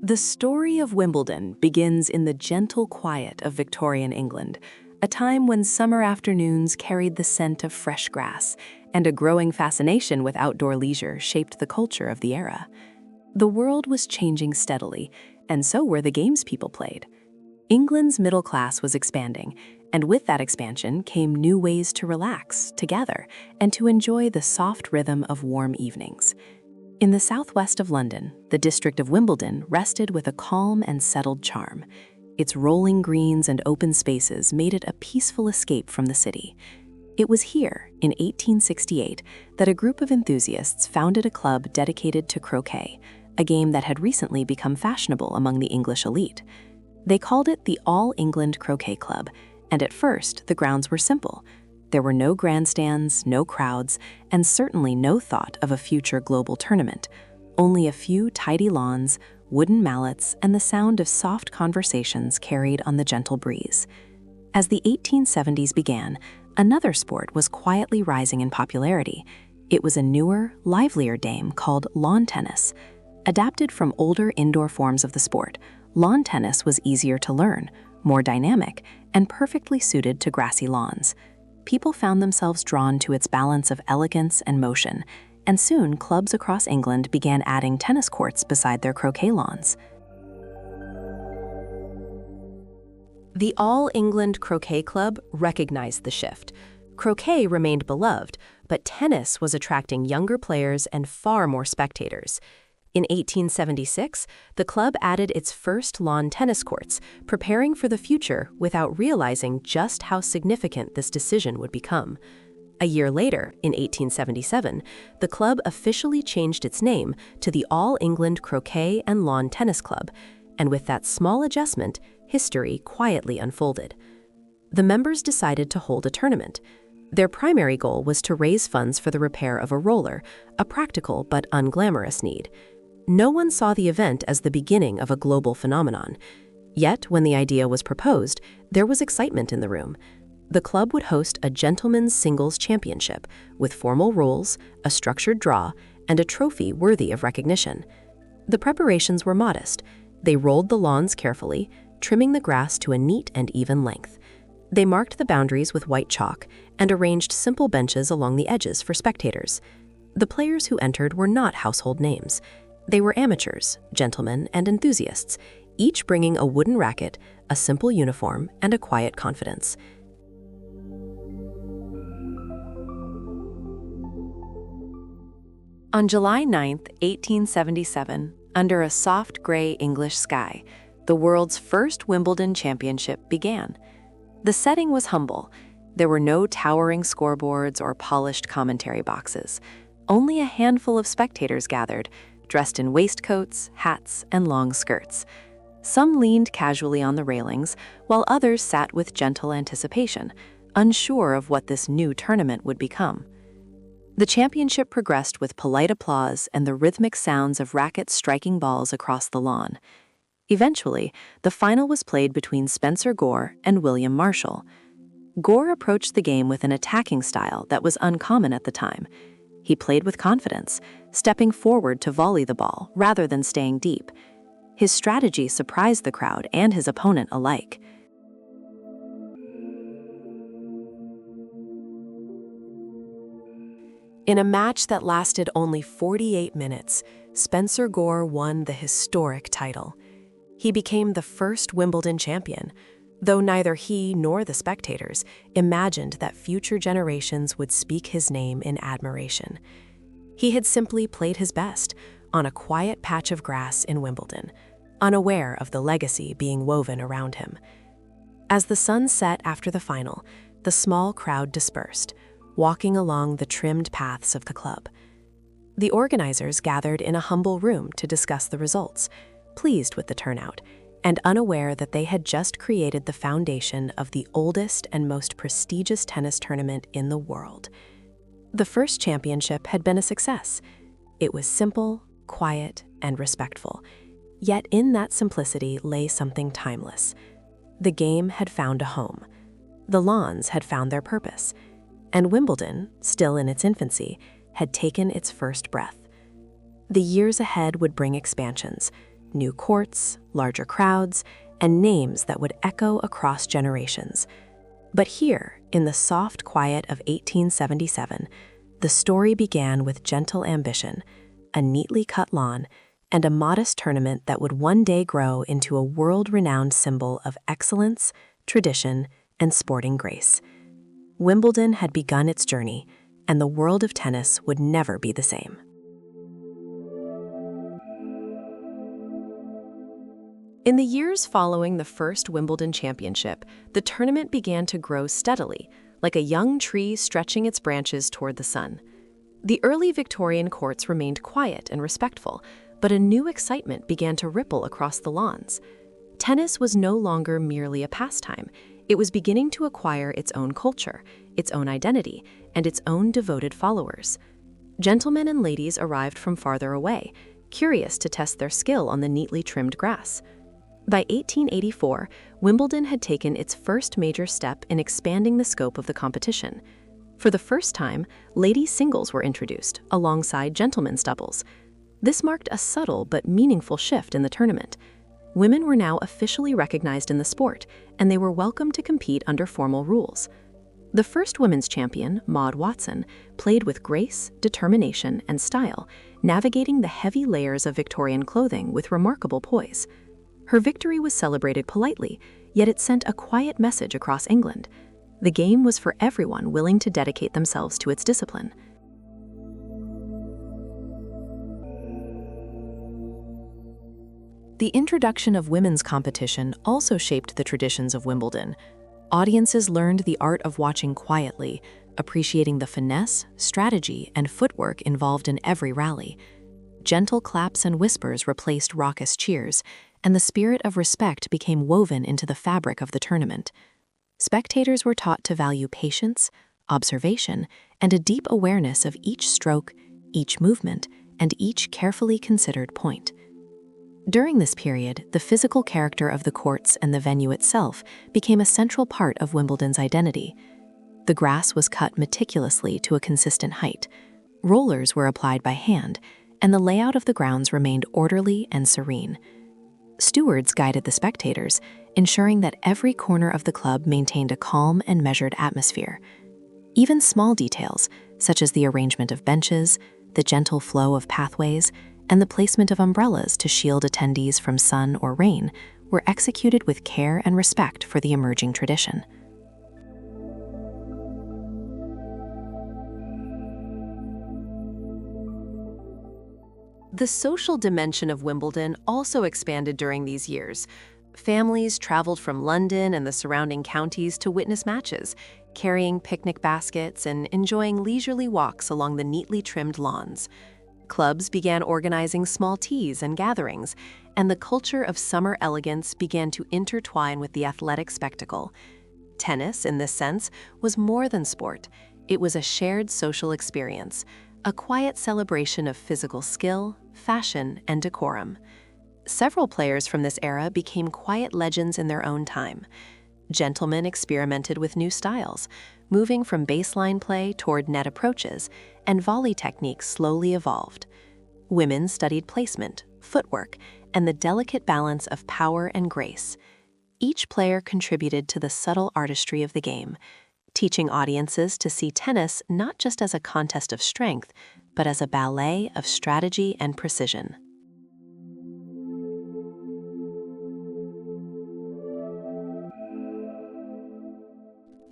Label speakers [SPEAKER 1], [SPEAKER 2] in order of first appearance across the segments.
[SPEAKER 1] The story of Wimbledon begins in the gentle quiet of Victorian England, a time when summer afternoons carried the scent of fresh grass, and a growing fascination with outdoor leisure shaped the culture of the era. The world was changing steadily, and so were the games people played. England's middle class was expanding, and with that expansion came new ways to relax, to gather, and to enjoy the soft rhythm of warm evenings. In the southwest of London, the district of Wimbledon rested with a calm and settled charm. Its rolling greens and open spaces made it a peaceful escape from the city. It was here, in 1868, that a group of enthusiasts founded a club dedicated to croquet, a game that had recently become fashionable among the English elite. They called it the All England Croquet Club, and at first the grounds were simple. There were no grandstands, no crowds, and certainly no thought of a future global tournament. Only a few tidy lawns, wooden mallets, and the sound of soft conversations carried on the gentle breeze. As the 1870s began, another sport was quietly rising in popularity. It was a newer, livelier game called lawn tennis. Adapted from older indoor forms of the sport, lawn tennis was easier to learn, more dynamic, and perfectly suited to grassy lawns. People found themselves drawn to its balance of elegance and motion, and soon clubs across England began adding tennis courts beside their croquet lawns. The All England Croquet Club recognized the shift. Croquet remained beloved, but tennis was attracting younger players and far more spectators. In 1876, the club added its first lawn tennis courts, preparing for the future without realizing just how significant this decision would become. A year later, in 1877, the club officially changed its name to the All England Croquet and Lawn Tennis Club, and with that small adjustment, history quietly unfolded. The members decided to hold a tournament. Their primary goal was to raise funds for the repair of a roller, a practical but unglamorous need. No one saw the event as the beginning of a global phenomenon. Yet, when the idea was proposed, there was excitement in the room. The club would host a gentlemen's singles championship with formal rules, a structured draw, and a trophy worthy of recognition. The preparations were modest. They rolled the lawns carefully, trimming the grass to a neat and even length. They marked the boundaries with white chalk and arranged simple benches along the edges for spectators. The players who entered were not household names. They were amateurs, gentlemen, and enthusiasts, each bringing a wooden racket, a simple uniform, and a quiet confidence. On July 9, 1877, under a soft gray English sky, the world's first Wimbledon championship began. The setting was humble. There were no towering scoreboards or polished commentary boxes. Only a handful of spectators gathered, dressed in waistcoats, hats, and long skirts. Some leaned casually on the railings, while others sat with gentle anticipation, unsure of what this new tournament would become. The championship progressed with polite applause and the rhythmic sounds of rackets striking balls across the lawn. Eventually, the final was played between Spencer Gore and William Marshall. Gore approached the game with an attacking style that was uncommon at the time. He played with confidence, stepping forward to volley the ball rather than staying deep. His strategy surprised the crowd and his opponent alike. In a match that lasted only 48 minutes, Spencer Gore won the historic title. He became the first Wimbledon champion, though neither he nor the spectators imagined that future generations would speak his name in admiration. He had simply played his best on a quiet patch of grass in Wimbledon, unaware of the legacy being woven around him. As the sun set after the final, the small crowd dispersed, walking along the trimmed paths of the club. The organizers gathered in a humble room to discuss the results, pleased with the turnout, and unaware that they had just created the foundation of the oldest and most prestigious tennis tournament in the world. The first championship had been a success. It was simple, quiet, and respectful. Yet in that simplicity lay something timeless. The game had found a home. The lawns had found their purpose. And Wimbledon, still in its infancy, had taken its first breath. The years ahead would bring expansions, new courts, larger crowds, and names that would echo across generations. But here, in the soft quiet of 1877, the story began with gentle ambition, a neatly cut lawn, and a modest tournament that would one day grow into a world-renowned symbol of excellence, tradition, and sporting grace. Wimbledon had begun its journey, and the world of tennis would never be the same. In the years following the first Wimbledon championship, the tournament began to grow steadily, like a young tree stretching its branches toward the sun. The early Victorian courts remained quiet and respectful, but a new excitement began to ripple across the lawns. Tennis was no longer merely a pastime. It was beginning to acquire its own culture, its own identity, and its own devoted followers. Gentlemen and ladies arrived from farther away, curious to test their skill on the neatly trimmed grass. By 1884, Wimbledon had taken its first major step in expanding the scope of the competition. For the first time, ladies' singles were introduced, alongside gentlemen's doubles. This marked a subtle but meaningful shift in the tournament. Women were now officially recognized in the sport, and they were welcome to compete under formal rules. The first women's champion, Maud Watson, played with grace, determination, and style, navigating the heavy layers of Victorian clothing with remarkable poise. Her victory was celebrated politely, yet it sent a quiet message across England. The game was for everyone willing to dedicate themselves to its discipline. The introduction of women's competition also shaped the traditions of Wimbledon. Audiences learned the art of watching quietly, appreciating the finesse, strategy, and footwork involved in every rally. Gentle claps and whispers replaced raucous cheers, and the spirit of respect became woven into the fabric of the tournament. Spectators were taught to value patience, observation, and a deep awareness of each stroke, each movement, and each carefully considered point. During this period, the physical character of the courts and the venue itself became a central part of Wimbledon's identity. The grass was cut meticulously to a consistent height. Rollers were applied by hand, and the layout of the grounds remained orderly and serene. Stewards guided the spectators, ensuring that every corner of the club maintained a calm and measured atmosphere. Even small details, such as the arrangement of benches, the gentle flow of pathways, and the placement of umbrellas to shield attendees from sun or rain, were executed with care and respect for the emerging tradition. The social dimension of Wimbledon also expanded during these years. Families traveled from London and the surrounding counties to witness matches, carrying picnic baskets and enjoying leisurely walks along the neatly trimmed lawns. Clubs began organizing small teas and gatherings, and the culture of summer elegance began to intertwine with the athletic spectacle. Tennis, in this sense, was more than sport. It was a shared social experience, a quiet celebration of physical skill, fashion, and decorum. Several players from this era became quiet legends in their own time. Gentlemen experimented with new styles, moving from baseline play toward net approaches, and volley techniques slowly evolved. Women studied placement, footwork, and the delicate balance of power and grace. Each player contributed to the subtle artistry of the game, teaching audiences to see tennis not just as a contest of strength, but as a ballet of strategy and precision.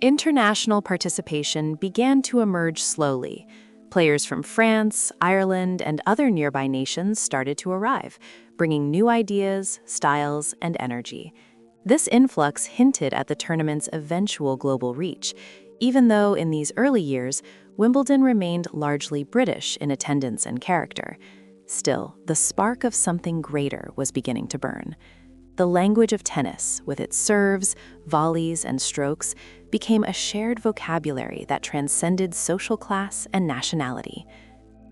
[SPEAKER 1] International participation began to emerge slowly. Players from France, Ireland, and other nearby nations started to arrive, bringing new ideas, styles, and energy. This influx hinted at the tournament's eventual global reach, even though in these early years, Wimbledon remained largely British in attendance and character. Still, the spark of something greater was beginning to burn. The language of tennis, with its serves, volleys, and strokes, became a shared vocabulary that transcended social class and nationality.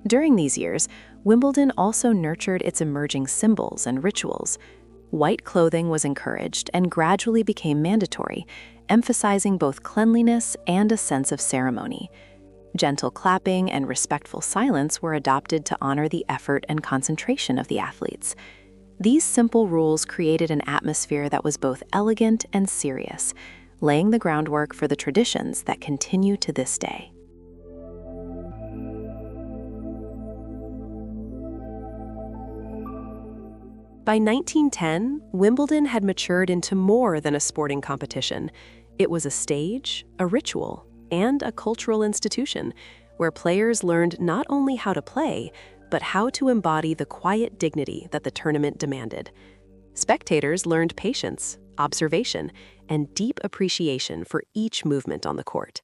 [SPEAKER 1] During these years, Wimbledon also nurtured its emerging symbols and rituals. White clothing was encouraged and gradually became mandatory, emphasizing both cleanliness and a sense of ceremony. Gentle clapping and respectful silence were adopted to honor the effort and concentration of the athletes. These simple rules created an atmosphere that was both elegant and serious, laying the groundwork for the traditions that continue to this day. By 1910, Wimbledon had matured into more than a sporting competition. It was a stage, a ritual, and a cultural institution where players learned not only how to play, but how to embody the quiet dignity that the tournament demanded. Spectators learned patience, observation, and deep appreciation for each movement on the court.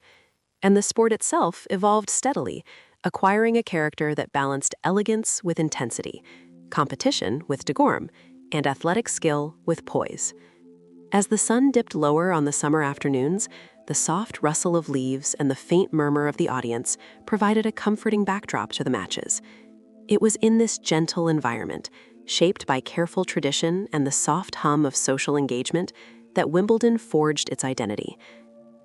[SPEAKER 1] And the sport itself evolved steadily, acquiring a character that balanced elegance with intensity, competition with decorum, and athletic skill with poise. As the sun dipped lower on the summer afternoons, the soft rustle of leaves and the faint murmur of the audience provided a comforting backdrop to the matches. It was in this gentle environment, shaped by careful tradition and the soft hum of social engagement, that Wimbledon forged its identity.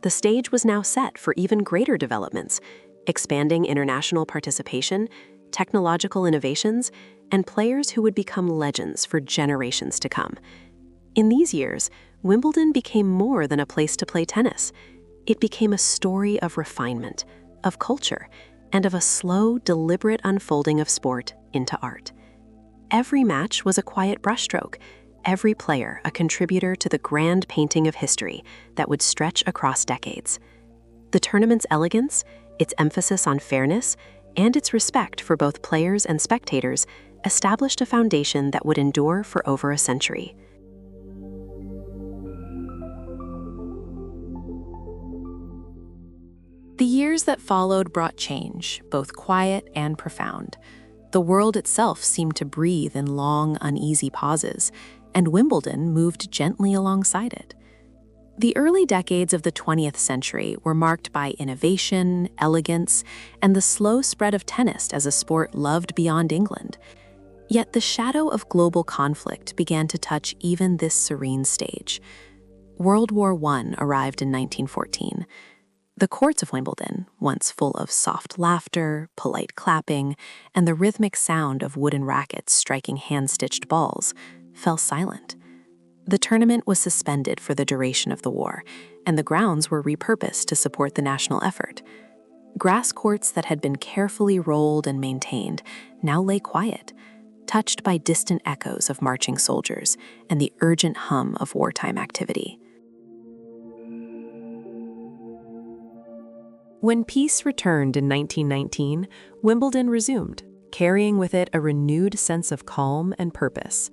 [SPEAKER 1] The stage was now set for even greater developments, expanding international participation, technological innovations, and players who would become legends for generations to come. In these years, Wimbledon became more than a place to play tennis. It became a story of refinement, of culture, and of a slow, deliberate unfolding of sport into art. Every match was a quiet brushstroke, every player a contributor to the grand painting of history that would stretch across decades. The tournament's elegance, its emphasis on fairness, and its respect for both players and spectators established a foundation that would endure for over a century. The years that followed brought change, both quiet and profound. The world itself seemed to breathe in long, uneasy pauses, and Wimbledon moved gently alongside it. The early decades of the 20th century were marked by innovation, elegance, and the slow spread of tennis as a sport loved beyond England. Yet the shadow of global conflict began to touch even this serene stage. World War I arrived in 1914. The courts of Wimbledon, once full of soft laughter, polite clapping, and the rhythmic sound of wooden rackets striking hand-stitched balls, fell silent. The tournament was suspended for the duration of the war, and the grounds were repurposed to support the national effort. Grass courts that had been carefully rolled and maintained now lay quiet, touched by distant echoes of marching soldiers and the urgent hum of wartime activity. When peace returned in 1919, Wimbledon resumed, carrying with it a renewed sense of calm and purpose.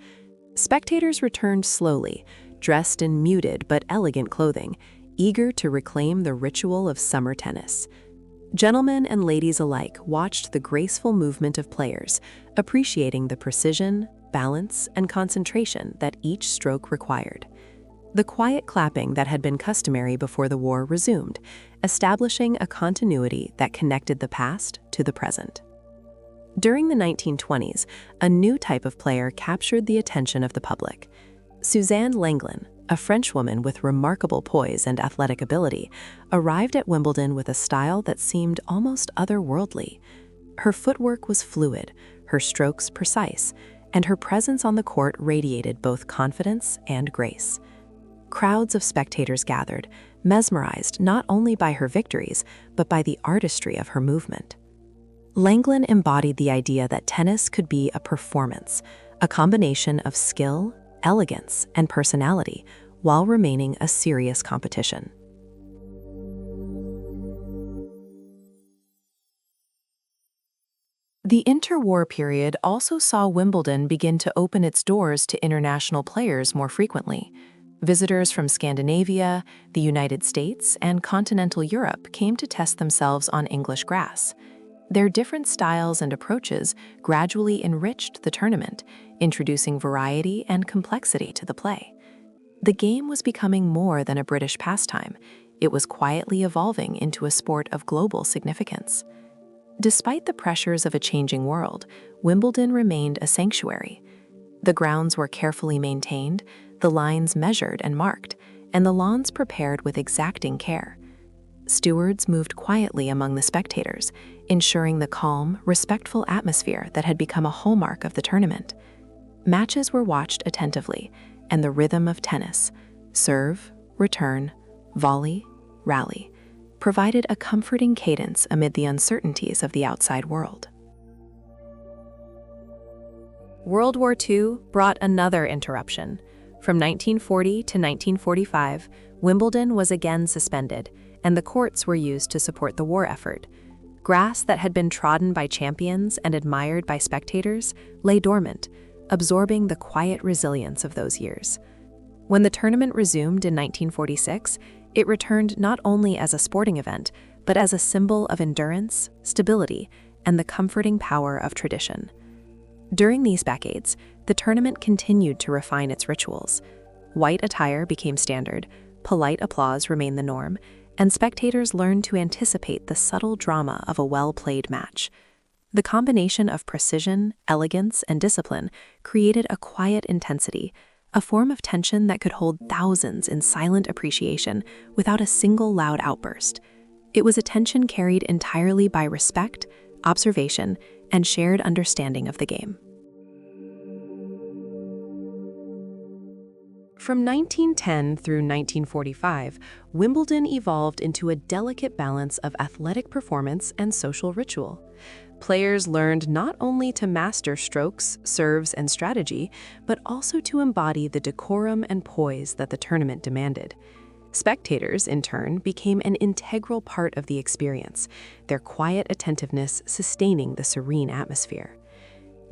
[SPEAKER 1] Spectators returned slowly, dressed in muted but elegant clothing, eager to reclaim the ritual of summer tennis. Gentlemen and ladies alike watched the graceful movement of players, appreciating the precision, balance, and concentration that each stroke required. The quiet clapping that had been customary before the war resumed, establishing a continuity that connected the past to the present. During the 1920s, a new type of player captured the attention of the public. Suzanne Lenglen, a Frenchwoman with remarkable poise and athletic ability, arrived at Wimbledon with a style that seemed almost otherworldly. Her footwork was fluid, her strokes precise, and her presence on the court radiated both confidence and grace. Crowds of spectators gathered, mesmerized not only by her victories, but by the artistry of her movement. Lenglen embodied the idea that tennis could be a performance, a combination of skill, elegance, and personality, while remaining a serious competition. The interwar period also saw Wimbledon begin to open its doors to international players more frequently. Visitors from Scandinavia, the United States, and continental Europe came to test themselves on English grass. Their different styles and approaches gradually enriched the tournament, introducing variety and complexity to the play. The game was becoming more than a British pastime. It was quietly evolving into a sport of global significance. Despite the pressures of a changing world, Wimbledon remained a sanctuary. The grounds were carefully maintained, the lines measured and marked, and the lawns prepared with exacting care. Stewards moved quietly among the spectators, ensuring the calm, respectful atmosphere that had become a hallmark of the tournament. Matches were watched attentively, and the rhythm of tennis, serve, return, volley, rally, provided a comforting cadence amid the uncertainties of the outside world. World War II brought another interruption. From 1940 to 1945, Wimbledon was again suspended, and the courts were used to support the war effort. Grass that had been trodden by champions and admired by spectators lay dormant, absorbing the quiet resilience of those years. When the tournament resumed in 1946, it returned not only as a sporting event, but as a symbol of endurance, stability, and the comforting power of tradition. During these decades, the tournament continued to refine its rituals. White attire became standard, polite applause remained the norm, and spectators learned to anticipate the subtle drama of a well-played match. The combination of precision, elegance, and discipline created a quiet intensity, a form of tension that could hold thousands in silent appreciation without a single loud outburst. It was a tension carried entirely by respect, observation, and shared understanding of the game. From 1910 through 1945, Wimbledon evolved into a delicate balance of athletic performance and social ritual. Players learned not only to master strokes, serves, and strategy, but also to embody the decorum and poise that the tournament demanded. Spectators, in turn, became an integral part of the experience, their quiet attentiveness sustaining the serene atmosphere.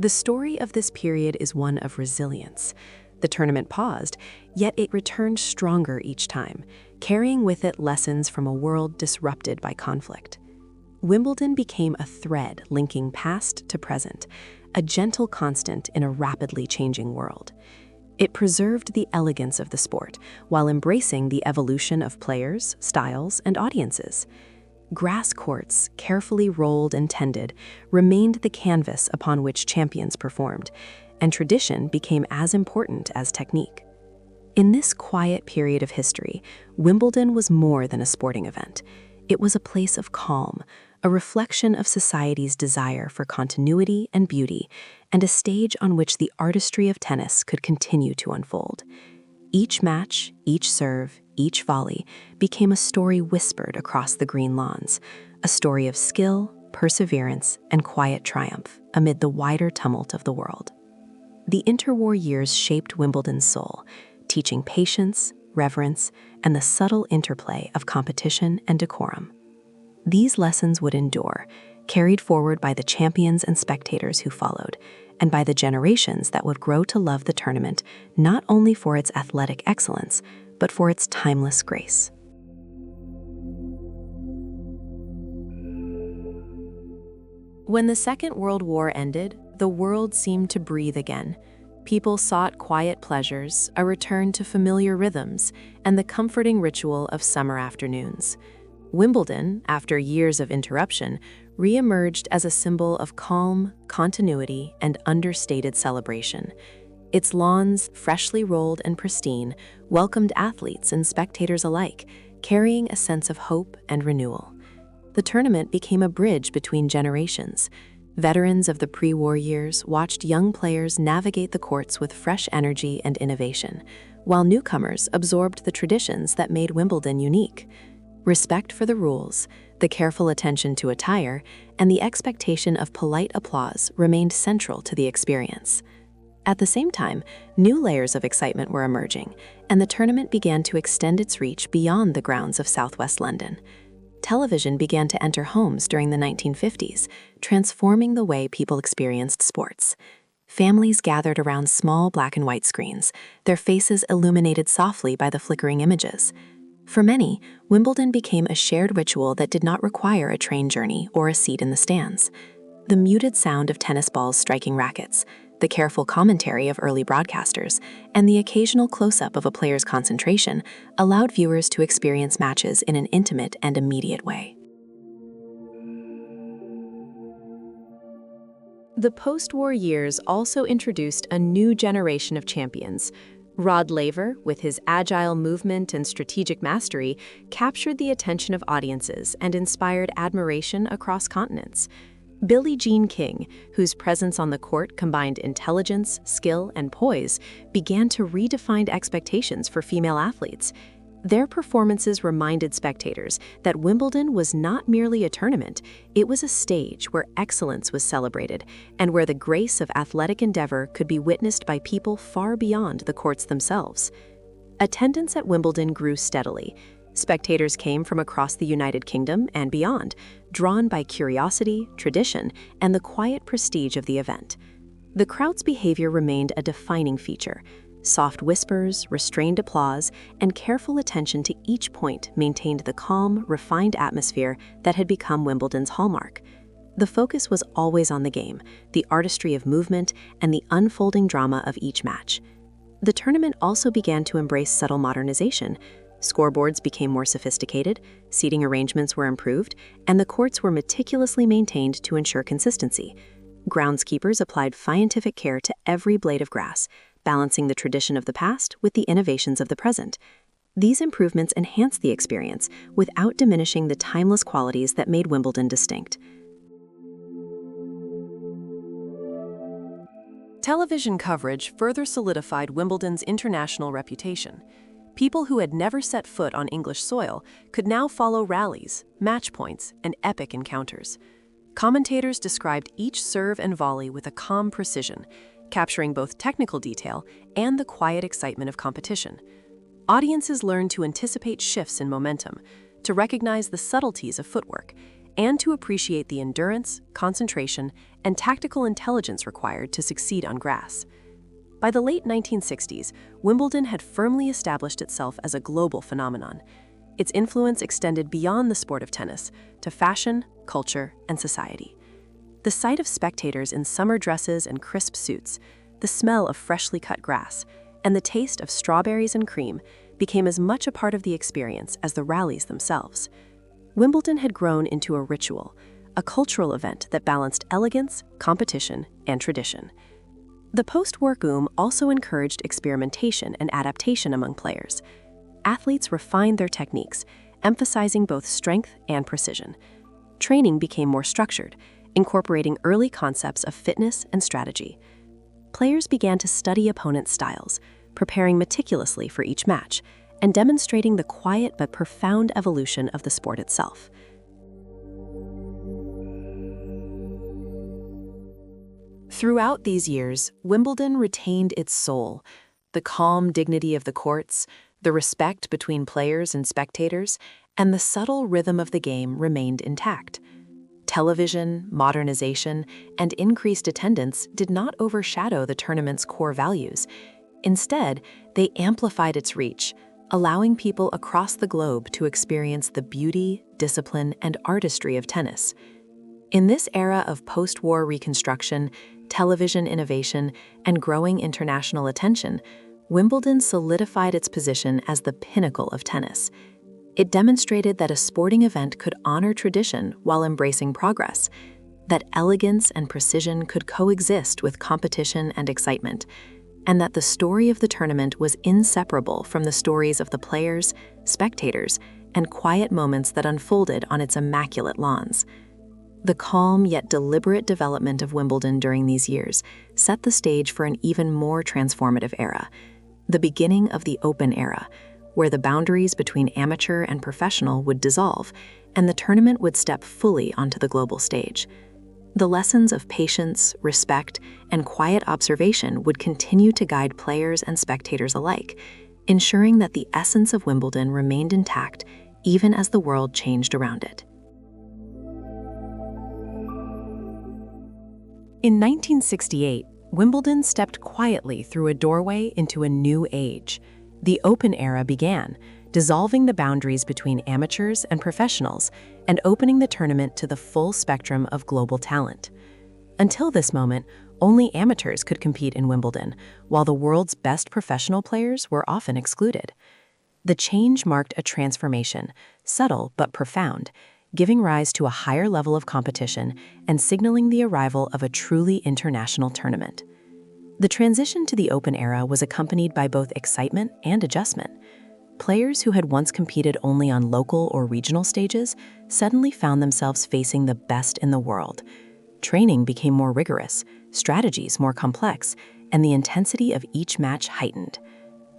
[SPEAKER 1] The story of this period is one of resilience. The tournament paused, yet it returned stronger each time, carrying with it lessons from a world disrupted by conflict. Wimbledon became a thread linking past to present, a gentle constant in a rapidly changing world. It preserved the elegance of the sport while embracing the evolution of players, styles, and audiences. Grass courts, carefully rolled and tended, remained the canvas upon which champions performed, and tradition became as important as technique. In this quiet period of history, Wimbledon was more than a sporting event. It was a place of calm, a reflection of society's desire for continuity and beauty, and a stage on which the artistry of tennis could continue to unfold. Each match, each serve, each volley became a story whispered across the green lawns, a story of skill, perseverance, and quiet triumph amid the wider tumult of the world. The interwar years shaped Wimbledon's soul, teaching patience, reverence, and the subtle interplay of competition and decorum. These lessons would endure, carried forward by the champions and spectators who followed, and by the generations that would grow to love the tournament not only for its athletic excellence, but for its timeless grace. When the Second World War ended, the world seemed to breathe again. People sought quiet pleasures, a return to familiar rhythms, and the comforting ritual of summer afternoons. Wimbledon, after years of interruption, re-emerged as a symbol of calm, continuity, and understated celebration. Its lawns, freshly rolled and pristine, welcomed athletes and spectators alike, carrying a sense of hope and renewal. The tournament became a bridge between generations. Veterans of the pre-war years watched young players navigate the courts with fresh energy and innovation, while newcomers absorbed the traditions that made Wimbledon unique. Respect for the rules, the careful attention to attire, and the expectation of polite applause remained central to the experience. At the same time, new layers of excitement were emerging, and the tournament began to extend its reach beyond the grounds of Southwest London. Television began to enter homes during the 1950s, transforming the way people experienced sports. Families gathered around small black and white screens, their faces illuminated softly by the flickering images. For many, Wimbledon became a shared ritual that did not require a train journey or a seat in the stands. The muted sound of tennis balls striking rackets, the careful commentary of early broadcasters, and the occasional close-up of a player's concentration allowed viewers to experience matches in an intimate and immediate way. The post-war years also introduced a new generation of champions. Rod Laver, with his agile movement and strategic mastery, captured the attention of audiences and inspired admiration across continents. Billie Jean King, whose presence on the court combined intelligence, skill, and poise, began to redefine expectations for female athletes. Their performances reminded spectators that Wimbledon was not merely a tournament, it was a stage where excellence was celebrated and where the grace of athletic endeavor could be witnessed by people far beyond the courts themselves. Attendance at Wimbledon grew steadily. Spectators came from across the United Kingdom and beyond, drawn by curiosity, tradition, and the quiet prestige of the event. The crowd's behavior remained a defining feature. Soft whispers, restrained applause, and careful attention to each point maintained the calm, refined atmosphere that had become Wimbledon's hallmark. The focus was always on the game, the artistry of movement, and the unfolding drama of each match. The tournament also began to embrace subtle modernization. Scoreboards became more sophisticated, seating arrangements were improved, and the courts were meticulously maintained to ensure consistency. Groundskeepers applied scientific care to every blade of grass, balancing the tradition of the past with the innovations of the present. These improvements enhanced the experience without diminishing the timeless qualities that made Wimbledon distinct.
[SPEAKER 2] Television coverage further solidified Wimbledon's international reputation. People who had never set foot on English soil could now follow rallies, match points, and epic encounters. Commentators described each serve and volley with a calm precision, capturing both technical detail and the quiet excitement of competition. Audiences learned to anticipate shifts in momentum, to recognize the subtleties of footwork, and to appreciate the endurance, concentration, and tactical intelligence required to succeed on grass. By the late 1960s, Wimbledon had firmly established itself as a global phenomenon. Its influence extended beyond the sport of tennis to fashion, culture, and society. The sight of spectators in summer dresses and crisp suits, the smell of freshly cut grass, and the taste of strawberries and cream became as much a part of the experience as the rallies themselves. Wimbledon had grown into a ritual, a cultural event that balanced elegance, competition, and tradition. The post-war boom also encouraged experimentation and adaptation among players. Athletes refined their techniques, emphasizing both strength and precision. Training became more structured, incorporating early concepts of fitness and strategy. Players began to study opponents' styles, preparing meticulously for each match, and demonstrating the quiet but profound evolution of the sport itself. Throughout these years, Wimbledon retained its soul, the calm dignity of the courts, the respect between players and spectators, and the subtle rhythm of the game remained intact. Television, modernization, and increased attendance did not overshadow the tournament's core values. Instead, they amplified its reach, allowing people across the globe to experience the beauty, discipline, and artistry of tennis. In this era of post-war reconstruction, television innovation, and growing international attention, Wimbledon solidified its position as the pinnacle of tennis. It demonstrated that a sporting event could honor tradition while embracing progress, that elegance and precision could coexist with competition and excitement, and that the story of the tournament was inseparable from the stories of the players, spectators, and quiet moments that unfolded on its immaculate lawns. The calm yet deliberate development of Wimbledon during these years set the stage for an even more transformative era, the beginning of the Open era, where the boundaries between amateur and professional would dissolve, and the tournament would step fully onto the global stage. The lessons of patience, respect, and quiet observation would continue to guide players and spectators alike, ensuring that the essence of Wimbledon remained intact even as the world changed around it. In 1968, Wimbledon stepped quietly through a doorway into a new age. The Open era began, dissolving the boundaries between amateurs and professionals and opening the tournament to the full spectrum of global talent. Until this moment, only amateurs could compete in Wimbledon, while the world's best professional players were often excluded. The change marked a transformation, subtle but profound, giving rise to a higher level of competition and signaling the arrival of a truly international tournament. The transition to the Open era was accompanied by both excitement and adjustment. Players who had once competed only on local or regional stages suddenly found themselves facing the best in the world. Training became more rigorous, strategies more complex, and the intensity of each match heightened.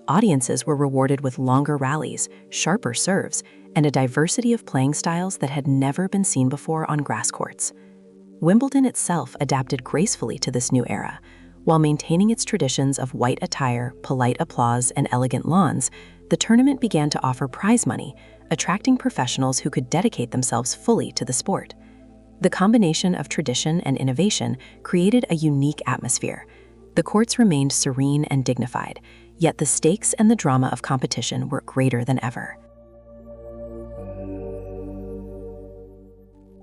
[SPEAKER 2] Audiences were rewarded with longer rallies, sharper serves, and a diversity of playing styles that had never been seen before on grass courts. Wimbledon itself adapted gracefully to this new era. While maintaining its traditions of white attire, polite applause, and elegant lawns, the tournament began to offer prize money, attracting professionals who could dedicate themselves fully to the sport. The combination of tradition and innovation created a unique atmosphere. The courts remained serene and dignified, yet the stakes and the drama of competition were greater than ever.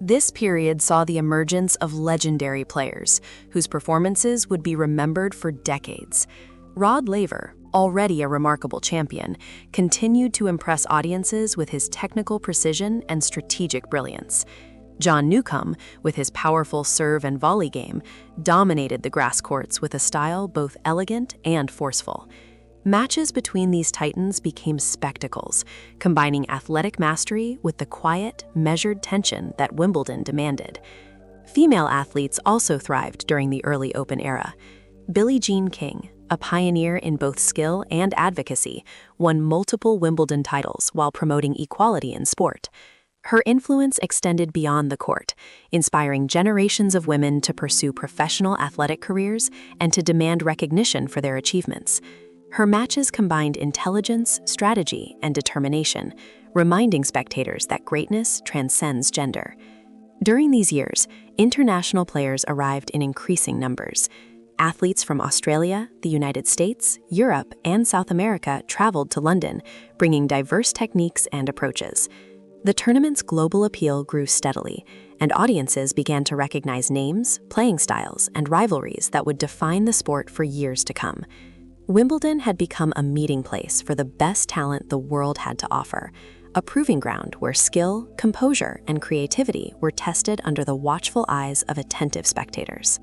[SPEAKER 1] This period saw the emergence of legendary players, whose performances would be remembered for decades. Rod Laver, already a remarkable champion, continued to impress audiences with his technical precision and strategic brilliance. John Newcombe, with his powerful serve and volley game, dominated the grass courts with a style both elegant and forceful. Matches between these titans became spectacles, combining athletic mastery with the quiet, measured tension that Wimbledon demanded. Female athletes also thrived during the early Open era. Billie Jean King, a pioneer in both skill and advocacy, won multiple Wimbledon titles while promoting equality in sport. Her influence extended beyond the court, inspiring generations of women to pursue professional athletic careers and to demand recognition for their achievements. Her matches combined intelligence, strategy, and determination, reminding spectators that greatness transcends gender. During these years, international players arrived in increasing numbers. Athletes from Australia, the United States, Europe, and South America traveled to London, bringing diverse techniques and approaches. The tournament's global appeal grew steadily, and audiences began to recognize names, playing styles, and rivalries that would define the sport for years to come. Wimbledon had become a meeting place for the best talent the world had to offer, a proving ground where skill, composure, and creativity were tested under the watchful eyes of attentive spectators.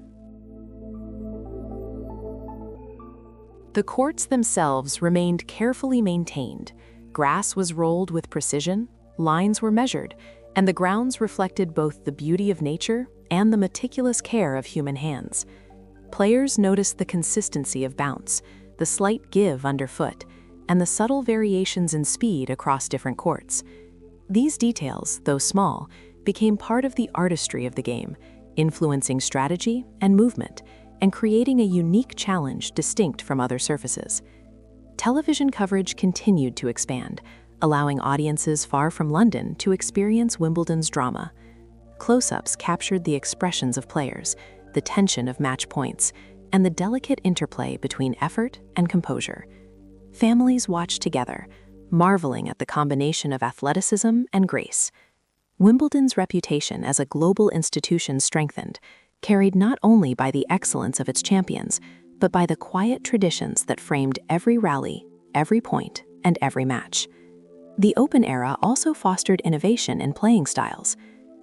[SPEAKER 1] The courts themselves remained carefully maintained. Grass was rolled with precision, lines were measured, and the grounds reflected both the beauty of nature and the meticulous care of human hands. Players noticed the consistency of bounce, the slight give underfoot, and the subtle variations in speed across different courts. These details, though small, became part of the artistry of the game, influencing strategy and movement, and creating a unique challenge distinct from other surfaces. Television coverage continued to expand, allowing audiences far from London to experience Wimbledon's drama. Close-ups captured the expressions of players, the tension of match points, and the delicate interplay between effort and composure. Families watched together, marveling at the combination of athleticism and grace. Wimbledon's reputation as a global institution strengthened, carried not only by the excellence of its champions, but by the quiet traditions that framed every rally, every point, and every match. The Open era also fostered innovation in playing styles.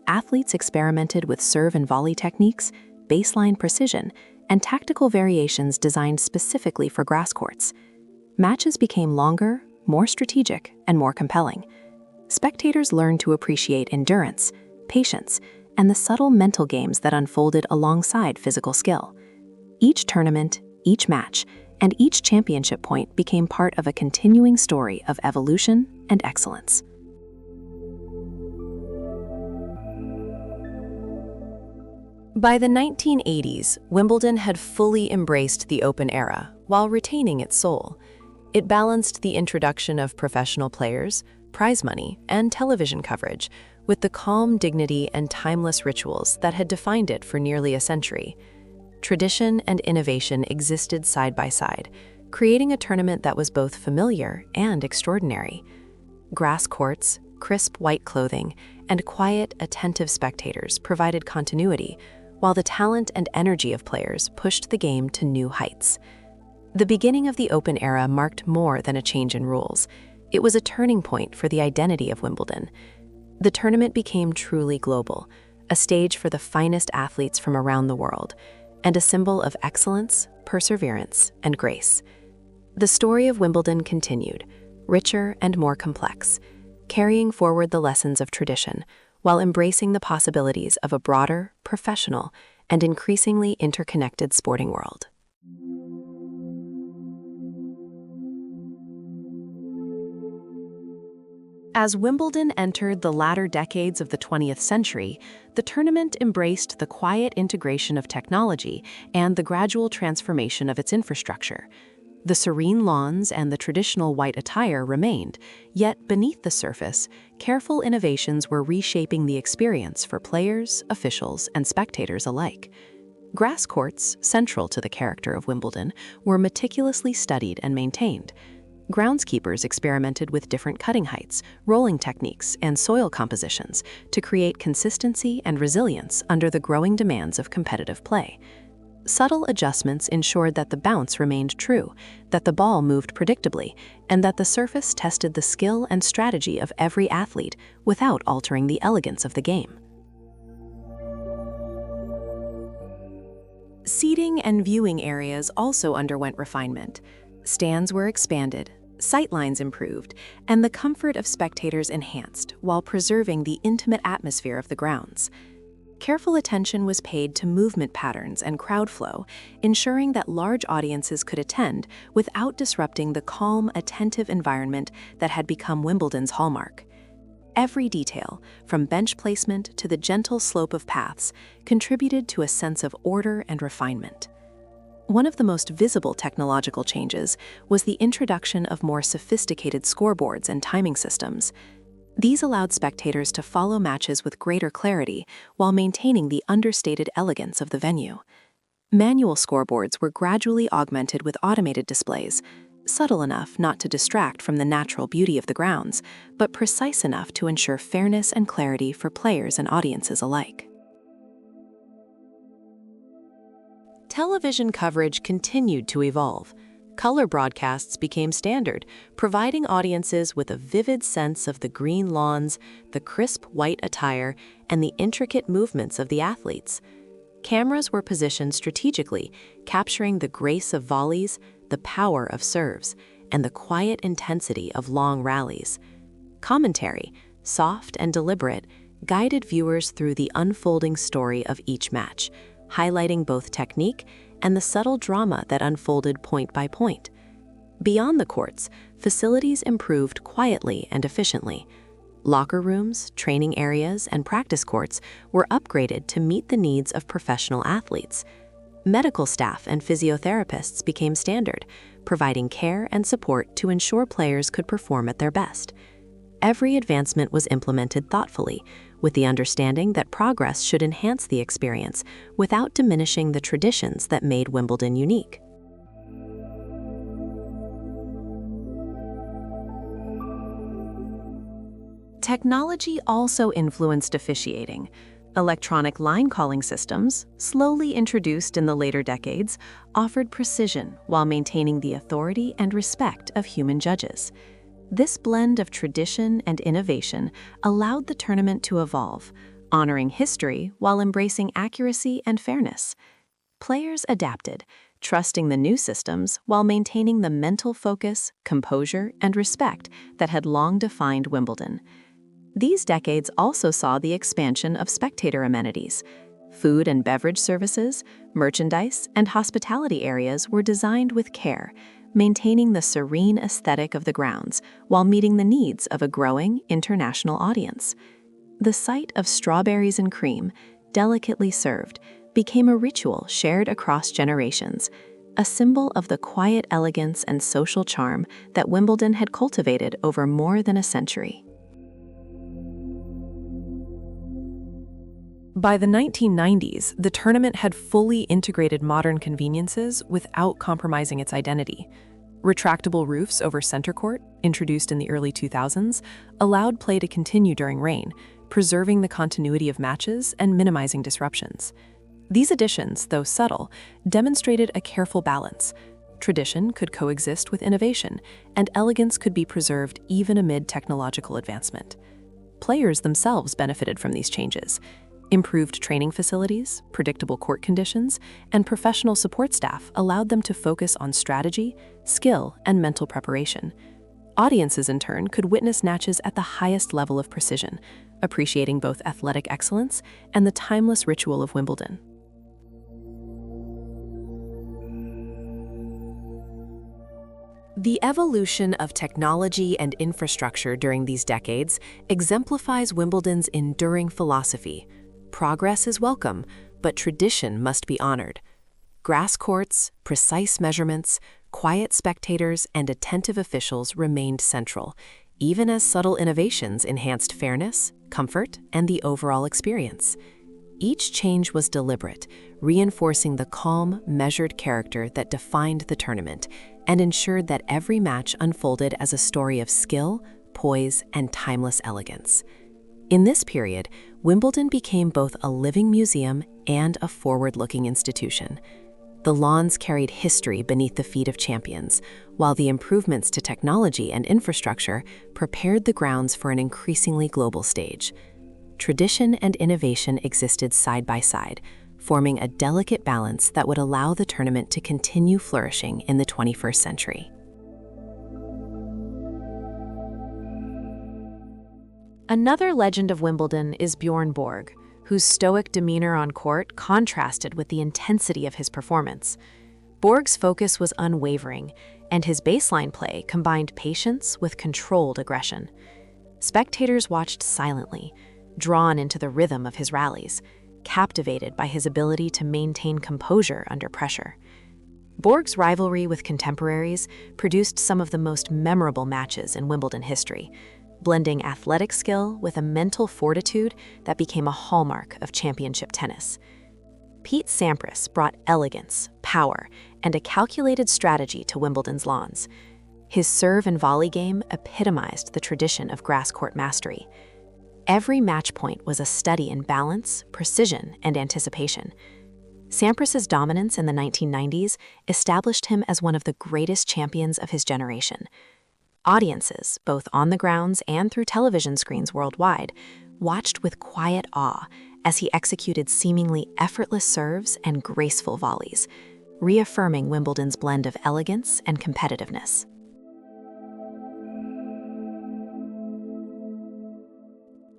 [SPEAKER 1] Athletes experimented with serve and volley techniques, baseline precision, and tactical variations designed specifically for grass courts. Matches became longer, more strategic, and more compelling. Spectators learned to appreciate endurance, patience, and the subtle mental games that unfolded alongside physical skill. Each tournament, each match, and each championship point became part of a continuing story of evolution and excellence. By the 1980s, Wimbledon had fully embraced the Open era while retaining its soul. It balanced the introduction of professional players, prize money, and television coverage with the calm dignity and timeless rituals that had defined it for nearly a century. Tradition and innovation existed side by side, creating a tournament that was both familiar and extraordinary. Grass courts, crisp white clothing, and quiet, attentive spectators provided continuity, while the talent and energy of players pushed the game to new heights. The beginning of the Open era marked more than a change in rules. It was a turning point for the identity of Wimbledon. The tournament became truly global, a stage for the finest athletes from around the world, and a symbol of excellence, perseverance, and grace. The story of Wimbledon continued, richer and more complex, carrying forward the lessons of tradition while embracing the possibilities of a broader, professional,
[SPEAKER 2] and increasingly interconnected sporting world. As Wimbledon entered the latter decades of the 20th century, the tournament embraced the quiet integration of technology and the gradual transformation of its infrastructure. The serene lawns and the traditional white attire remained, yet beneath the surface, careful innovations were reshaping the experience for players, officials, and spectators alike. Grass courts, central to the character of Wimbledon, were meticulously studied and maintained. Groundskeepers experimented with different cutting heights, rolling techniques, and soil compositions to create consistency and resilience under the growing demands of competitive play. Subtle adjustments ensured that the bounce remained true, that the ball moved predictably, and that the surface tested the skill and strategy of every athlete without altering the elegance of the game. Seating and viewing areas also underwent refinement. Stands were expanded, sightlines improved, and the comfort of spectators enhanced while preserving the intimate atmosphere of the grounds. Careful attention was paid to movement patterns and crowd flow, ensuring that large audiences could attend without disrupting the calm, attentive environment that had become Wimbledon's hallmark. Every detail, from bench placement to the gentle slope of paths, contributed to a sense of order and refinement. One of the most visible technological changes was the introduction of more sophisticated scoreboards and timing systems. These allowed spectators to follow matches with greater clarity while maintaining the understated elegance of the venue. Manual scoreboards were gradually augmented with automated displays, subtle enough not to distract from the natural beauty of the grounds, but precise enough to ensure fairness and clarity for players and audiences alike. Television coverage continued to evolve. Color broadcasts became standard, providing audiences with a vivid sense of the green lawns, the crisp white attire, and the intricate movements of the athletes. Cameras were positioned strategically, capturing the grace of volleys, the power of serves, and the quiet intensity of long rallies. Commentary, soft and deliberate, guided viewers through the unfolding story of each match, highlighting both technique and the subtle drama that unfolded point by point. Beyond the courts, facilities improved quietly and efficiently. Locker rooms, training areas, and practice courts were upgraded to meet the needs of professional athletes. Medical staff and physiotherapists became standard, providing care and support to ensure players could perform at their best. Every advancement was implemented thoughtfully, with the understanding that progress should enhance the experience without diminishing the traditions that made Wimbledon unique. Technology also influenced officiating. Electronic line calling systems, slowly introduced in the later decades, offered precision while maintaining the authority and respect of human judges. This blend of tradition and innovation allowed the tournament to evolve, honoring history while embracing accuracy and fairness. Players adapted, trusting the new systems while maintaining the mental focus, composure, and respect that had long defined Wimbledon. These decades also saw the expansion of spectator amenities. Food and beverage services, merchandise, and hospitality areas were designed with care, maintaining the serene aesthetic of the grounds while meeting the needs of a growing international audience. The sight of strawberries and cream, delicately served, became a ritual shared across generations, a symbol of the quiet elegance and social charm that Wimbledon had cultivated over more than a century. By the 1990s, the tournament had fully integrated modern conveniences without compromising its identity. Retractable roofs over center court, introduced in the early 2000s, allowed play to continue during rain, preserving the continuity of matches and minimizing disruptions. These additions, though subtle, demonstrated a careful balance. Tradition could coexist with innovation, and elegance could be preserved even amid technological advancement. Players themselves benefited from these changes. Improved training facilities, predictable court conditions, and professional support staff allowed them to focus on strategy, skill, and mental preparation. Audiences, in turn, could witness matches at the highest level of precision, appreciating both athletic excellence and the timeless ritual of Wimbledon.
[SPEAKER 1] The evolution of technology and infrastructure during these decades exemplifies Wimbledon's enduring philosophy. Progress is welcome, but tradition must be honored. Grass courts, precise measurements, quiet spectators, and attentive officials remained central, even as subtle innovations enhanced fairness, comfort, and the overall experience. Each change was deliberate, reinforcing the calm, measured character that defined the tournament and ensured that every match unfolded as a story of skill, poise, and timeless elegance. In this period, Wimbledon became both a living museum and a forward-looking institution. The lawns carried history beneath the feet of champions, while the improvements to technology and infrastructure prepared the grounds for an increasingly global stage. Tradition and innovation existed side by side, forming a delicate balance that would allow the tournament to continue flourishing in the 21st century.
[SPEAKER 2] Another legend of Wimbledon is Bjorn Borg, whose stoic demeanor on court contrasted with the intensity of his performance. Borg's focus was unwavering, and his baseline play combined patience with controlled aggression. Spectators watched silently, drawn into the rhythm of his rallies, captivated by his ability to maintain composure under pressure. Borg's rivalry with contemporaries produced some of the most memorable matches in Wimbledon history, blending athletic skill with a mental fortitude that became a hallmark of championship tennis. Pete Sampras brought elegance, power, and a calculated strategy to Wimbledon's lawns. His serve and volley game epitomized the tradition of grass court mastery. Every match point was a study in balance, precision, and anticipation. Sampras's dominance in the 1990s established him as one of the greatest champions of his generation. Audiences, both on the grounds and through television screens worldwide, watched with quiet awe as he executed seemingly effortless serves and graceful volleys, reaffirming Wimbledon's blend of elegance and competitiveness.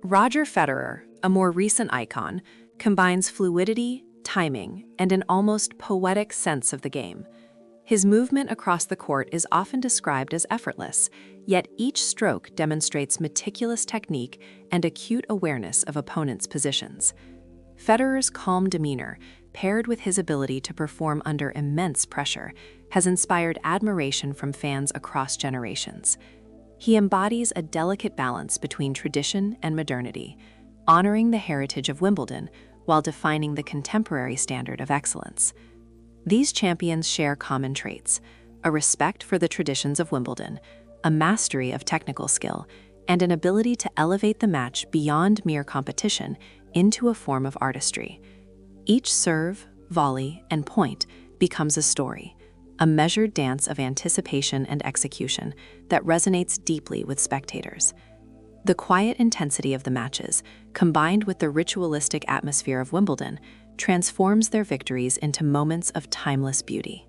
[SPEAKER 1] Roger Federer, a more recent icon, combines fluidity, timing, and an almost poetic sense of the game. His movement across the court is often described as effortless, yet each stroke demonstrates meticulous technique and acute awareness of opponents' positions. Federer's calm demeanor, paired with his ability to perform under immense pressure, has inspired admiration from fans across generations. He embodies a delicate balance between tradition and modernity, honoring the heritage of Wimbledon while defining the contemporary standard of excellence. These champions share common traits: a respect for the traditions of Wimbledon, a mastery of technical skill, and an ability to elevate the match beyond mere competition into a form of artistry. Each serve, volley, and point becomes a story, a measured dance of anticipation and execution that resonates deeply with spectators. The quiet intensity of the matches, combined with the ritualistic atmosphere of Wimbledon, transforms their victories into moments of timeless beauty.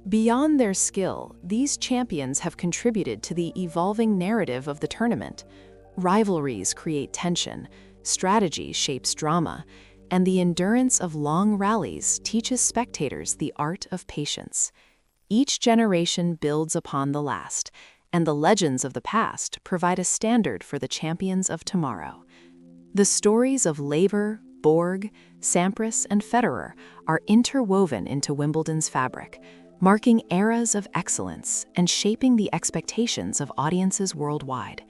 [SPEAKER 2] Beyond their skill, these champions have contributed to the evolving narrative of the tournament. Rivalries create tension, strategy shapes drama, and the endurance of long rallies teaches spectators the art of patience. Each generation builds upon the last, and the legends of the past provide a standard for the champions of tomorrow. The stories of Laver, Borg, Sampras, and Federer are interwoven into Wimbledon's fabric, marking eras of excellence and shaping the expectations of audiences worldwide.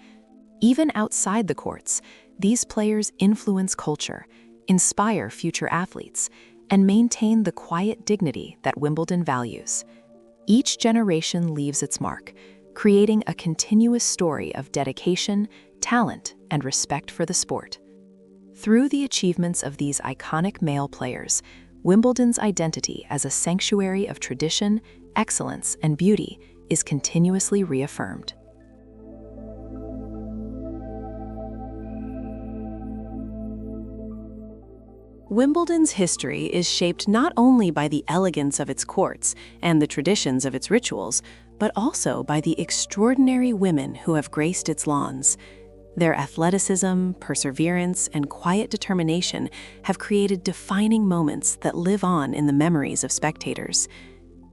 [SPEAKER 2] Even outside the courts, these players influence culture, inspire future athletes, and maintain the quiet dignity that Wimbledon values. Each generation leaves its mark, creating a continuous story of dedication, talent, and respect for the sport. Through the achievements of these iconic male players, Wimbledon's identity as a sanctuary of tradition, excellence, and beauty is continuously reaffirmed.
[SPEAKER 1] Wimbledon's history is shaped not only by the elegance of its courts and the traditions of its rituals, but also by the extraordinary women who have graced its lawns. Their athleticism, perseverance, and quiet determination have created defining moments that live on in the memories of spectators.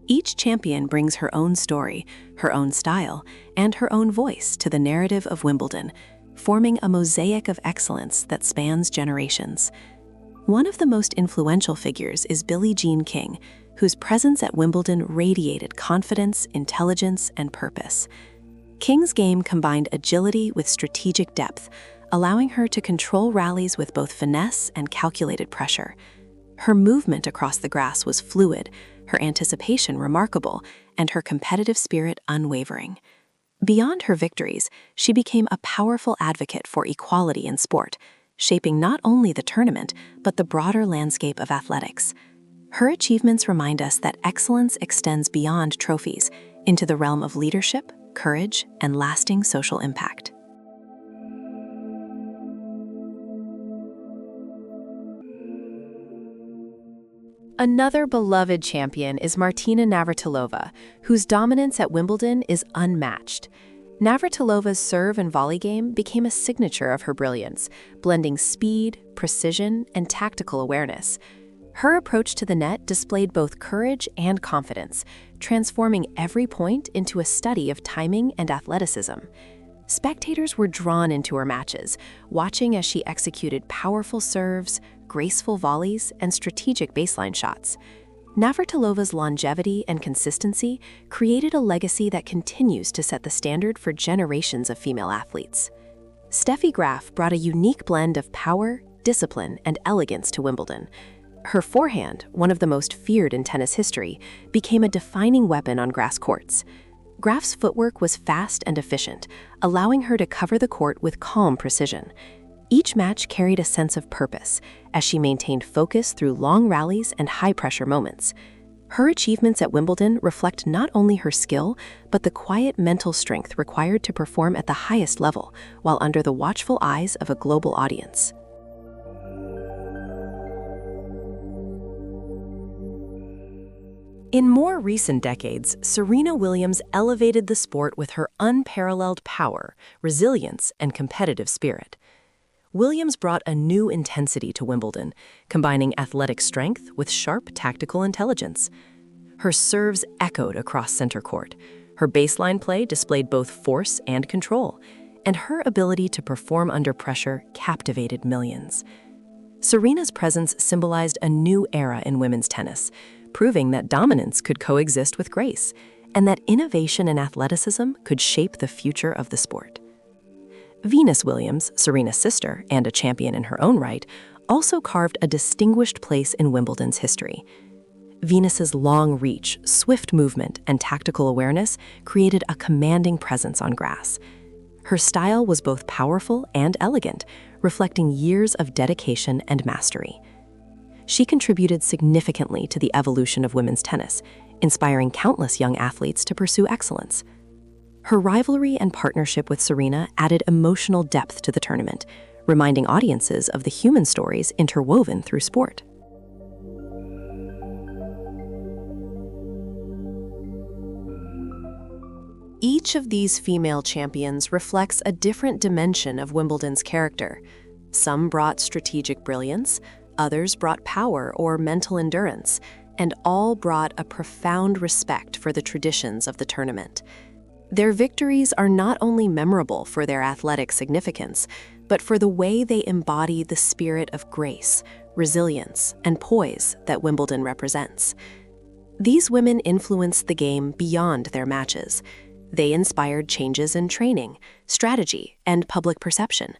[SPEAKER 1] Each champion brings her own story, her own style, and her own voice to the narrative of Wimbledon, forming a mosaic of excellence that spans generations. One of the most influential figures is Billie Jean King, whose presence at Wimbledon radiated confidence, intelligence, and purpose. King's game combined agility with strategic depth, allowing her to control rallies with both finesse and calculated pressure. Her movement across the grass was fluid, her anticipation remarkable, and her competitive spirit unwavering. Beyond her victories, she became a powerful advocate for equality in sport, shaping not only the tournament, but the broader landscape of athletics. Her achievements remind us that excellence extends beyond trophies into the realm of leadership, courage, and lasting social impact.
[SPEAKER 2] Another beloved champion is Martina Navratilova, whose dominance at Wimbledon is unmatched. Navratilova's serve and volley game became a signature of her brilliance, blending speed, precision, and tactical awareness. Her approach to the net displayed both courage and confidence, transforming every point into a study of timing and athleticism. Spectators were drawn into her matches, watching as she executed powerful serves, graceful volleys, and strategic baseline shots. Navratilova's longevity and consistency created a legacy that continues to set the standard for generations of female athletes. Steffi Graf brought a unique blend of power, discipline, and elegance to Wimbledon. Her forehand, one of the most feared in tennis history, became a defining weapon on grass courts. Graf's footwork was fast and efficient, allowing her to cover the court with calm precision. Each match carried a sense of purpose, as she maintained focus through long rallies and high-pressure moments. Her achievements at Wimbledon reflect not only her skill, but the quiet mental strength required to perform at the highest level, while under the watchful eyes of a global audience.
[SPEAKER 1] In more recent decades, Serena Williams elevated the sport with her unparalleled power, resilience, and competitive spirit. Williams brought a new intensity to Wimbledon, combining athletic strength with sharp tactical intelligence. Her serves echoed across center court. Her baseline play displayed both force and control, and her ability to perform under pressure captivated millions. Serena's presence symbolized a new era in women's tennis, proving that dominance could coexist with grace, and that innovation and athleticism could shape the future of the sport. Venus Williams, Serena's sister and a champion in her own right, also carved a distinguished place in Wimbledon's history. Venus's long reach, swift movement, and tactical awareness created a commanding presence on grass. Her style was both powerful and elegant, reflecting years of dedication and mastery. She contributed significantly to the evolution of women's tennis, inspiring countless young athletes to pursue excellence. Her rivalry and partnership with Serena added emotional depth to the tournament, reminding audiences of the human stories interwoven through sport.
[SPEAKER 2] Each of these female champions reflects a different dimension of Wimbledon's character. Some brought strategic brilliance, others brought power or mental endurance, and all brought a profound respect for the traditions of the tournament. Their victories are not only memorable for their athletic significance, but for the way they embody the spirit of grace, resilience, and poise that Wimbledon represents. These women influenced the game beyond their matches. They inspired changes in training, strategy, and public perception.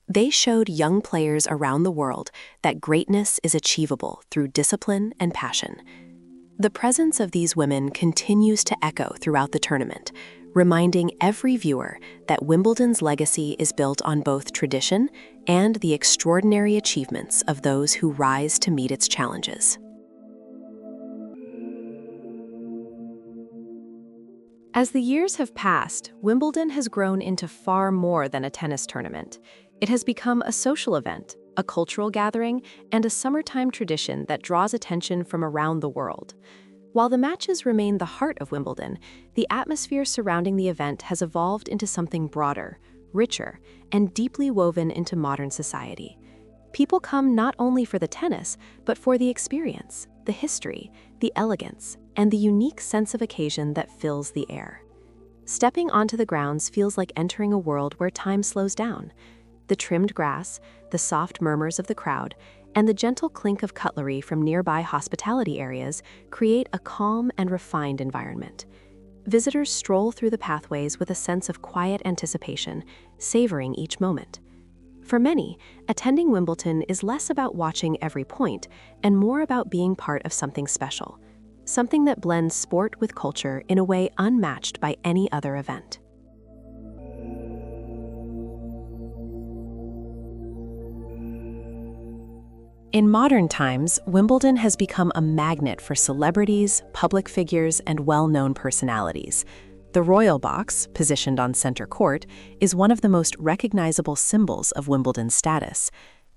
[SPEAKER 2] They showed young players around the world that greatness is achievable through discipline and passion. The presence of these women continues to echo throughout the tournament, reminding every viewer that Wimbledon's legacy is built on both tradition and the extraordinary achievements of those who rise to meet its challenges. As the years have passed, Wimbledon has grown into far more than a tennis tournament. It has become a social event, a cultural gathering, and a summertime tradition that draws attention from around the world. While the matches remain the heart of Wimbledon, the atmosphere surrounding the event has evolved into something broader, richer, and deeply woven into modern society. People come not only for the tennis, but for the experience, the history, the elegance, and the unique sense of occasion that fills the air. Stepping onto the grounds feels like entering a world where time slows down. The trimmed grass, the soft murmurs of the crowd, and the gentle clink of cutlery from nearby hospitality areas create a calm and refined environment. Visitors stroll through the pathways with a sense of quiet anticipation, savoring each moment. For many, attending Wimbledon is less about watching every point and more about being part of something special, something that blends sport with culture in a way unmatched by any other event. In modern times, Wimbledon has become a magnet for celebrities, public figures, and well-known personalities. The Royal Box, positioned on center court, is one of the most recognizable symbols of Wimbledon's status.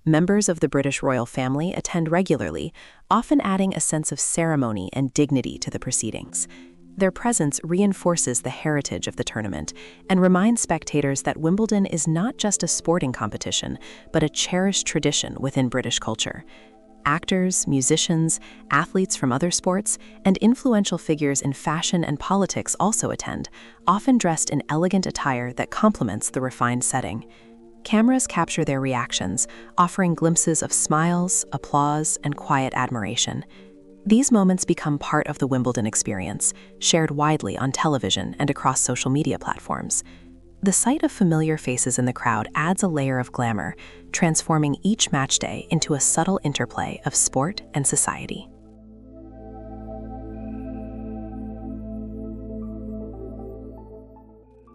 [SPEAKER 2] Members of the British royal family attend regularly, often adding a sense of ceremony and dignity to the proceedings. Their presence reinforces the heritage of the tournament and reminds spectators that Wimbledon is not just a sporting competition, but a cherished tradition within British culture. Actors, musicians, athletes from other sports, and influential figures in fashion and politics also attend, often dressed in elegant attire that complements the refined setting. Cameras capture their reactions, offering glimpses of smiles, applause, and quiet admiration. These moments become part of the Wimbledon experience, shared widely on television and across social media platforms. The sight of familiar faces in the crowd adds a layer of glamour, transforming each match day into a subtle interplay of sport and society.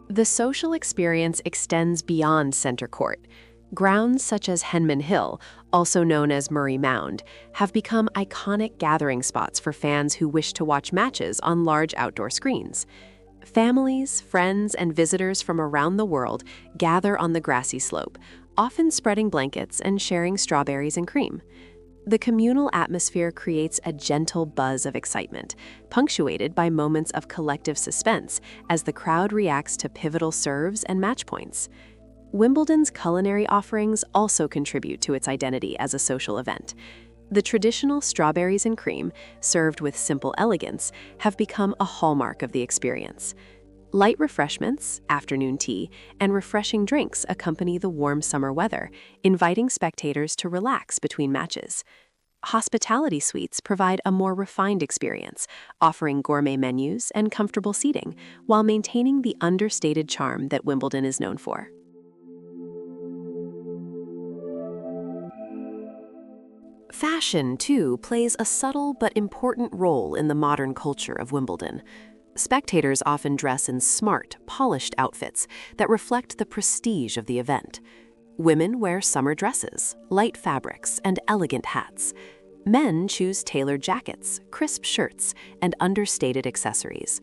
[SPEAKER 2] The social experience extends beyond center court. Grounds such as Henman Hill, also known as Murray Mound, have become iconic gathering spots for fans who wish to watch matches on large outdoor screens. Families, friends, and visitors from around the world gather on the grassy slope, often spreading blankets and sharing strawberries and cream. The communal atmosphere creates a gentle buzz of excitement, punctuated by moments of collective suspense as the crowd reacts to pivotal serves and match points. Wimbledon's culinary offerings also contribute to its identity as a social event. The traditional strawberries and cream, served with simple elegance, have become a hallmark of the experience. Light refreshments, afternoon tea, and refreshing drinks accompany the warm summer weather, inviting spectators to relax between matches. Hospitality suites provide a more refined experience, offering gourmet menus and comfortable seating, while maintaining the understated charm that Wimbledon is known for. Fashion, too, plays a subtle but important role in the modern culture of Wimbledon. Spectators often dress in smart, polished outfits that reflect the prestige of the event. Women wear summer dresses, light fabrics, and elegant hats. Men choose tailored jackets, crisp shirts, and understated accessories.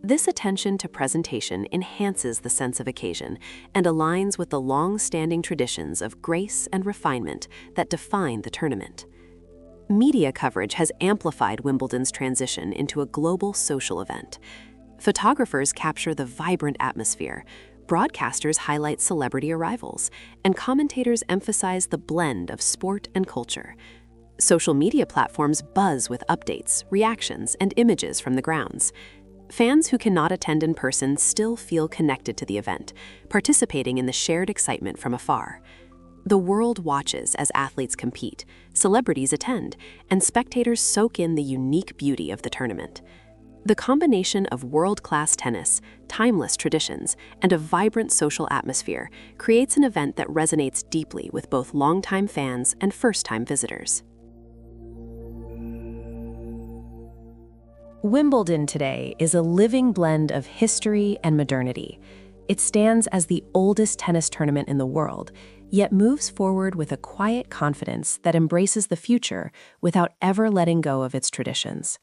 [SPEAKER 2] This attention to presentation enhances the sense of occasion and aligns with the long-standing traditions of grace and refinement that define the tournament. Media coverage has amplified Wimbledon's transition into a global social event. Photographers capture the vibrant atmosphere, broadcasters highlight celebrity arrivals, and commentators emphasize the blend of sport and culture. Social media platforms buzz with updates, reactions, and images from the grounds. Fans who cannot attend in person still feel connected to the event, participating in the shared excitement from afar. The world watches as athletes compete, celebrities attend, and spectators soak in the unique beauty of the tournament. The combination of world-class tennis, timeless traditions, and a vibrant social atmosphere creates an event that resonates deeply with both longtime fans and first-time visitors. Wimbledon today is a living blend of history and modernity. It stands as the oldest tennis tournament in the world, yet moves forward with a quiet confidence that embraces the future without ever letting go of its traditions.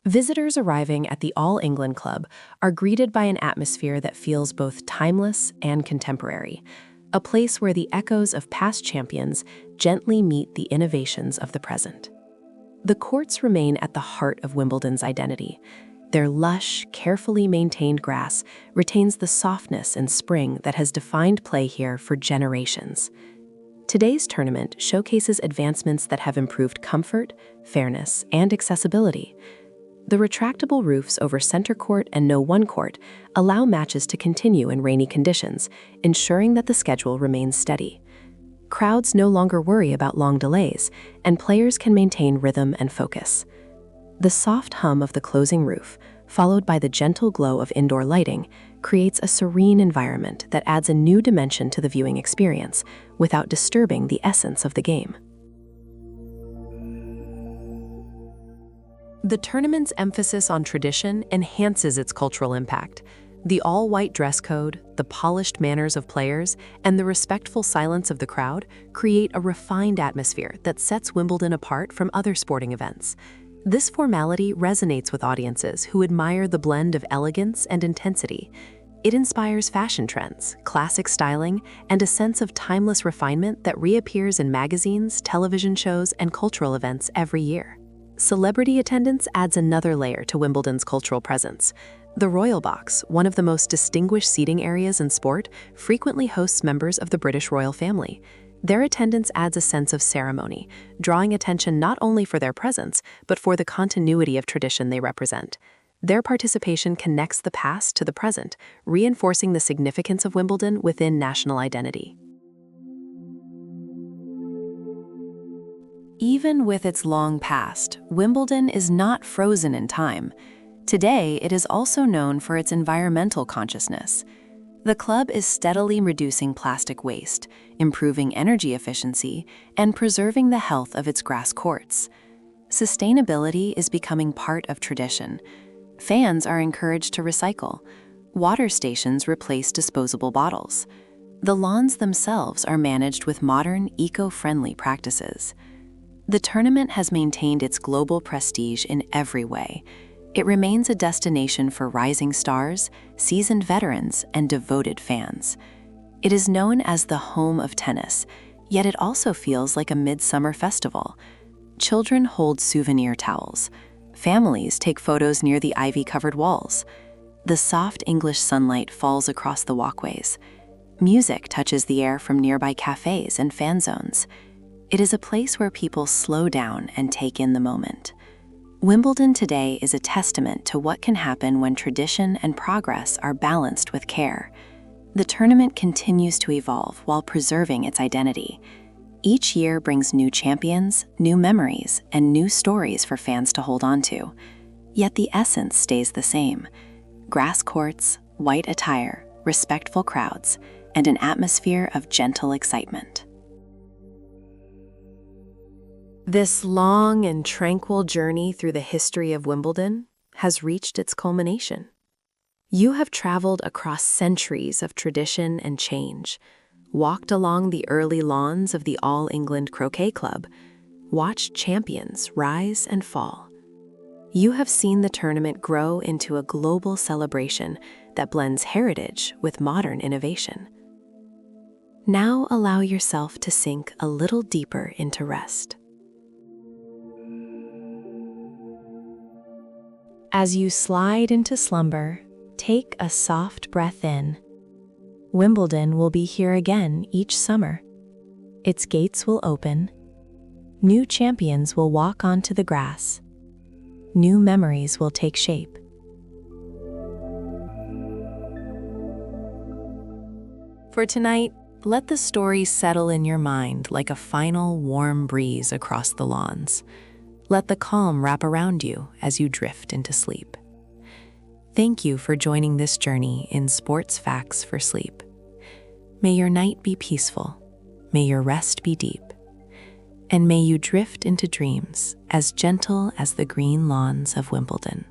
[SPEAKER 2] Visitors arriving at the All England Club are greeted by an atmosphere that feels both timeless and contemporary, a place where the echoes of past champions gently meet the innovations of the present. The courts remain at the heart of Wimbledon's identity. Their lush, carefully maintained grass retains the softness and spring that has defined play here for generations. Today's tournament showcases advancements that have improved comfort, fairness, and accessibility, The retractable roofs over center court and no one court allow matches to continue in rainy conditions, ensuring that the schedule remains steady. Crowds no longer worry about long delays, and players can maintain rhythm and focus. The soft hum of the closing roof, followed by the gentle glow of indoor lighting, creates a serene environment that adds a new dimension to the viewing experience without disturbing the essence of the game. The tournament's emphasis on tradition enhances its cultural impact. The all-white dress code, the polished manners of players, and the respectful silence of the crowd create a refined atmosphere that sets Wimbledon apart from other sporting events. This formality resonates with audiences who admire the blend of elegance and intensity. It inspires fashion trends, classic styling, and a sense of timeless refinement that reappears in magazines, television shows, and cultural events every year. Celebrity attendance adds another layer to Wimbledon's cultural presence. The Royal Box, one of the most distinguished seating areas in sport, frequently hosts members of the British royal family. Their attendance adds a sense of ceremony, drawing attention not only for their presence, but for the continuity of tradition they represent. Their participation connects the past to the present, reinforcing the significance of Wimbledon within national identity. Even with its long past, Wimbledon is not frozen in time. Today, it is also known for its environmental consciousness. The club is steadily reducing plastic waste, improving energy efficiency, and preserving the health of its grass courts. Sustainability is becoming part of tradition. Fans are encouraged to recycle. Water stations replace disposable bottles. The lawns themselves are managed with modern, eco-friendly practices. The tournament has maintained its global prestige in every way. It remains a destination for rising stars, seasoned veterans, and devoted fans. It is known as the home of tennis, yet it also feels like a midsummer festival. Children hold souvenir towels. Families take photos near the ivy-covered walls. The soft English sunlight falls across the walkways. Music touches the air from nearby cafes and fan zones. It is a place where people slow down and take in the moment. Wimbledon today is a testament to what can happen when tradition and progress are balanced with care. The tournament continues to evolve while preserving its identity. Each year brings new champions, new memories, and new stories for fans to hold on to. Yet the essence stays the same: grass courts, white attire, respectful crowds, and an atmosphere of gentle excitement. This long and tranquil journey through the history of Wimbledon has reached its culmination. You have traveled across centuries of tradition and change, walked along the early lawns of the All England Croquet Club, watched champions rise and fall. You have seen the tournament grow into a global celebration that blends heritage with modern innovation. Now allow yourself to sink a little deeper into rest. As you slide into slumber, take a soft breath in. Wimbledon will be here again each summer. Its gates will open. New champions will walk onto the grass. New memories will take shape. For tonight, let the story settle in your mind like a final warm breeze across the lawns. Let the calm wrap around you as you drift into sleep. Thank you for joining this journey in Sports Facts for Sleep. May your night be peaceful, may your rest be deep, and may you drift into dreams as gentle as the green lawns of Wimbledon.